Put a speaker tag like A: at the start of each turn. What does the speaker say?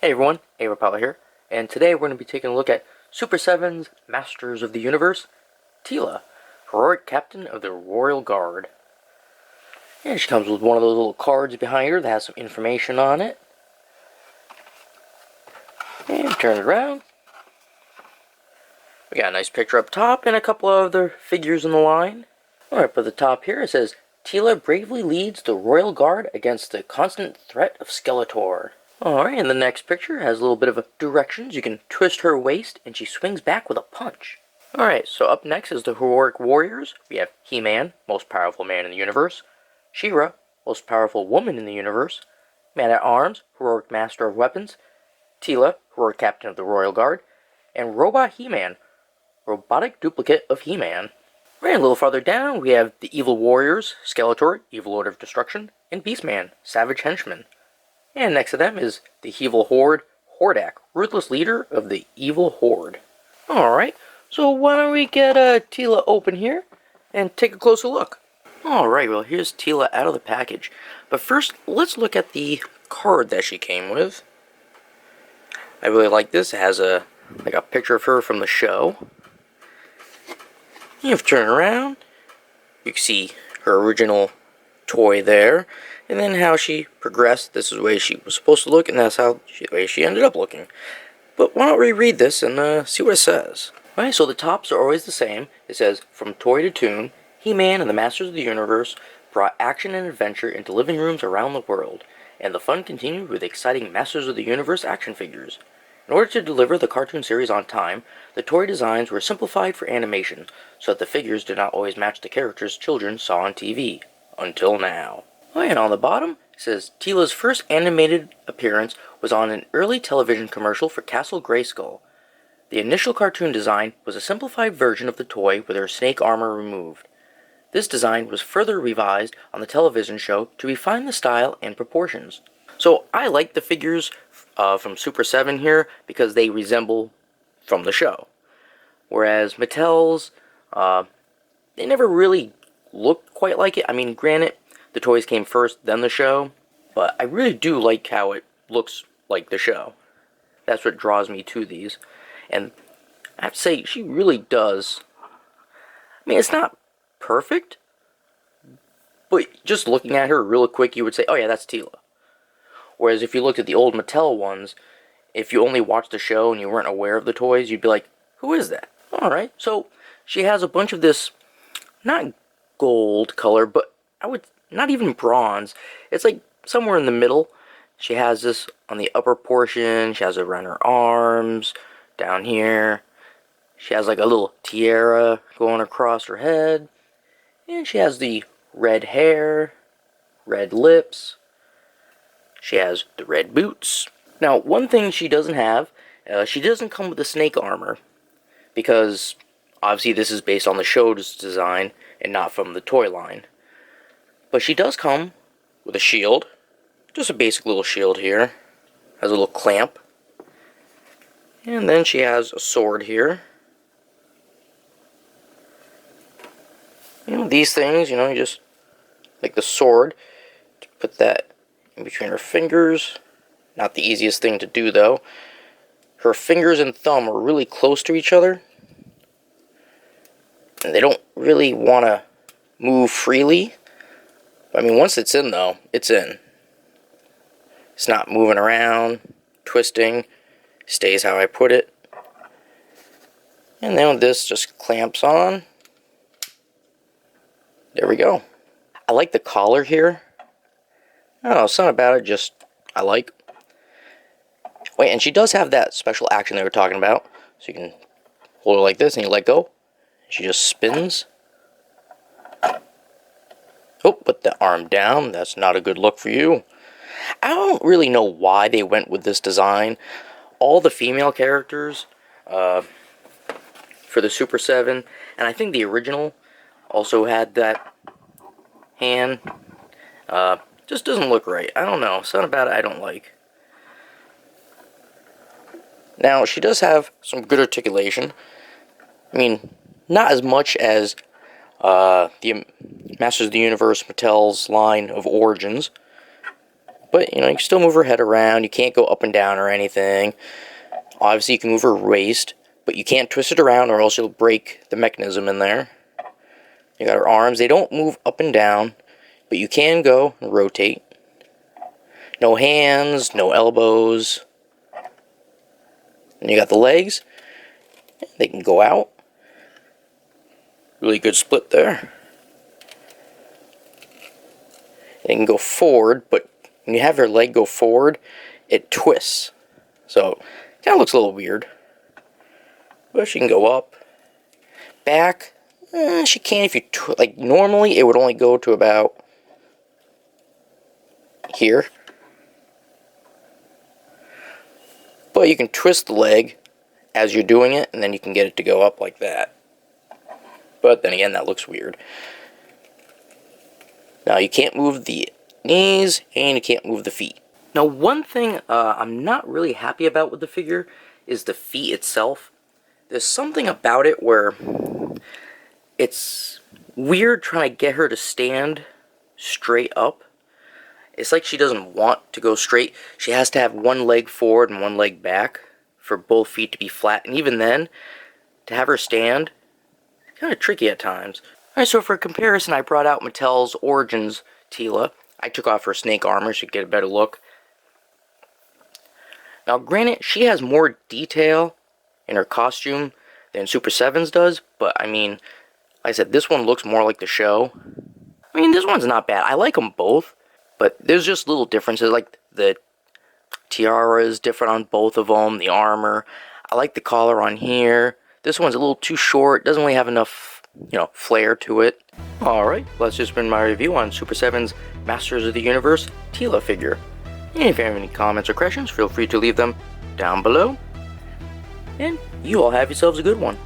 A: Hey everyone, A-Rapala here, and today we're going to be taking a look at Super7's Masters of the Universe, Teela, heroic captain of the Royal Guard. And she comes with one of those little cards behind her that has some information on it. And turn it around. We got a nice picture up top and a couple of other figures in the line. Alright, but the top here it says, Teela bravely leads the Royal Guard against the constant threat of Skeletor. Alright, and the next picture has a little bit of directions. You can twist her waist, and she swings back with a punch. Alright, so up next is the heroic warriors. We have He-Man, most powerful man in the universe. She-Ra, most powerful woman in the universe. Man-at-Arms, heroic master of weapons. Teela, heroic captain of the Royal Guard. And Robot He-Man, robotic duplicate of He-Man. Right, a little farther down, we have the evil warriors, Skeletor, evil lord of destruction, and Beastman, savage henchman. And next to them is the evil horde, Hordak, ruthless leader of the evil horde. Alright, so why don't we get Teela open here and take a closer look. Alright, well here's Teela out of the package. But first, let's look at the card that she came with. I really like this. It has a picture of her from the show. If you turn around, you can see her original toy there, and then how she progressed. This is the way she was supposed to look, and that's the way she ended up looking. But why don't we read this and see what it says. Alright, so the tops are always the same. It says, from toy to tune, He-Man and the Masters of the Universe brought action and adventure into living rooms around the world, and the fun continued with exciting Masters of the Universe action figures. In order to deliver the cartoon series on time, the toy designs were simplified for animation, so that the figures did not always match the characters children saw on TV. Until now. Oh, and on the bottom, it says, Teela's first animated appearance was on an early television commercial for Castle Grayskull. The initial cartoon design was a simplified version of the toy with her snake armor removed. This design was further revised on the television show to refine the style and proportions. So I like the figures from Super7 here because they resemble from the show. Whereas Mattel's, they never really looked quite like it. I mean, granted, the toys came first, then the show, but I really do like how it looks like the show. That's what draws me to these. And I have to say, she really does. I mean, it's not perfect, but just looking at her real quick, you would say, oh yeah, that's Teela. Whereas if you looked at the old Mattel ones, if you only watched the show and you weren't aware of the toys, you'd be like, who is that? Alright, so she has a bunch of this, not gold color, but I would, not even bronze. It's like somewhere in the middle. She has this on the upper portion. She has it around her arms, down here. She has like a little tiara going across her head. And she has the red hair, red lips. She has the red boots. Now, one thing she doesn't have, she doesn't come with the snake armor. Because, obviously, this is based on the show's design and not from the toy line. But she does come with a shield. Just a basic little shield here. Has a little clamp. And then she has a sword here. You know, these things, you just, like the sword, to put that in between her fingers. Not the easiest thing to do, though. Her fingers and thumb are really close to each other. And they don't really want to move freely. I mean, once it's in, though, it's in. It's not moving around, twisting. Stays how I put it. And then this just clamps on. There we go. I like the collar here. I don't know, something about it just I like. Wait, and she does have that special action they were talking about. So you can hold it like this and you let go. She just spins. Oh, put the arm down. That's not a good look for you. I don't really know why they went with this design. All the female characters for the Super7, and I think the original also had that hand. Just doesn't look right. I don't know. Something about it I don't like. Now, she does have some good articulation. I mean, not as much as the Masters of the Universe Mattel's line of Origins. But, you know, you can still move her head around. You can't go up and down or anything. Obviously, you can move her waist, but you can't twist it around or else you'll break the mechanism in there. You got her arms. They don't move up and down, but you can go and rotate. No hands, no elbows. And you got the legs. They can go out. Really good split there. They can go forward, but when you have your leg go forward, it twists. So, it kind of looks a little weird. But she can go up. Back, she can if you, like, normally it would only go to about here. But you can twist the leg as you're doing it, and then you can get it to go up like that. But then again, that looks weird. Now, you can't move the knees, and you can't move the feet. Now, one thing I'm not really happy about with the figure is the feet itself. There's something about it where it's weird trying to get her to stand straight up. It's like she doesn't want to go straight. She has to have one leg forward and one leg back for both feet to be flat. And even then, to have her stand, it's kind of tricky at times. Alright, so for comparison, I brought out Mattel's Origins Teela. I took off her snake armor so you get a better look. Now, granted, she has more detail in her costume than Super7's does, but I mean, like I said, this one looks more like the show. I mean, this one's not bad. I like them both, but there's just little differences, like the tiara is different on both of them, the armor. I like the collar on here. This one's a little too short, doesn't really have enough, you know, flair to it. Alright, well, that's just been my review on Super7's Masters of the Universe Teela figure. And if you have any comments or questions, feel free to leave them down below. And you all have yourselves a good one.